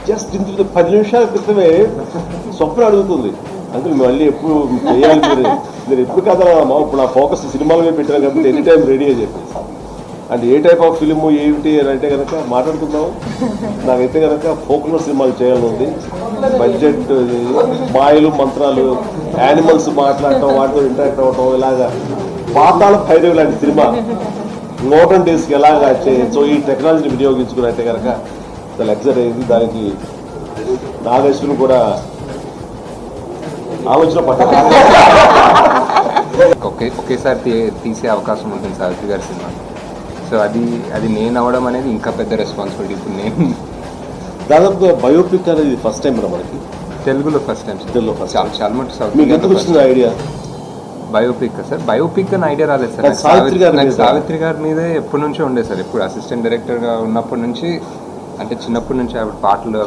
Just ఇంత 10 నిమిషాల క్రితమే స్వప్న అడుగుతుంది అంటే మళ్ళీ ఎప్పుడు చేయాలి మీరు ఎప్పుడు కదా ఇప్పుడు నా ఫోకస్ సినిమాల మీద పెట్టాను కాబట్టి ఎనీ టైం రెడీ అని చెప్పేసి అంటే ఏ టైప్ ఆఫ్ ఫిలిం ఏమిటి అని అంటే కనుక మాట్లాడుకుందాం. నాకైతే కనుక ఫోక్లోర్ సినిమాలు చేయాలనుంది. బడ్జెట్ మాయలు మంత్రాలు యానిమల్స్ మాట్లాడటం వాటితో ఇంటరాక్ట్ అవ్వటం ఇలాగా పాతాళ భైరవి లాంటి సినిమా మోడర్న్ డేస్కి ఎలాగా సో ఈ టెక్నాలజీని వినియోగించుకున్నట్టే కనుక చాలా ఎక్సైట్ అయింది. దానికి నాగేశ్వరుని కూడా ఆలోచన పట్టాలి. ఒకేసారి తీసే అవకాశం ఉంటుంది సావిత్రి గారి సినిమా. సో అది నేను అవ్వడం అనేది ఇంకా పెద్ద రెస్పాన్సిబిలిటీ. ఇప్పుడు నేను దాదాపుగా బయోపిక్ అనేది ఫస్ట్ టైం మనకి తెలుగులో ఫస్ట్ టైం. తెలుగులో ఫస్ట్ చాలా మటు మీకు ఎందుకు వచ్చింది ఐడియా? బయోపిక్ సార్, బయోపిక్ అని ఐడియా రాలేదు సార్. సావిత్రి గారి మీదే ఎప్పటి నుంచో ఉండే సార్. ఎప్పుడు అసిస్టెంట్ డైరెక్టర్గా ఉన్నప్పటి నుంచి అంటే చిన్నప్పటి నుంచి ఆవిడ పాటలు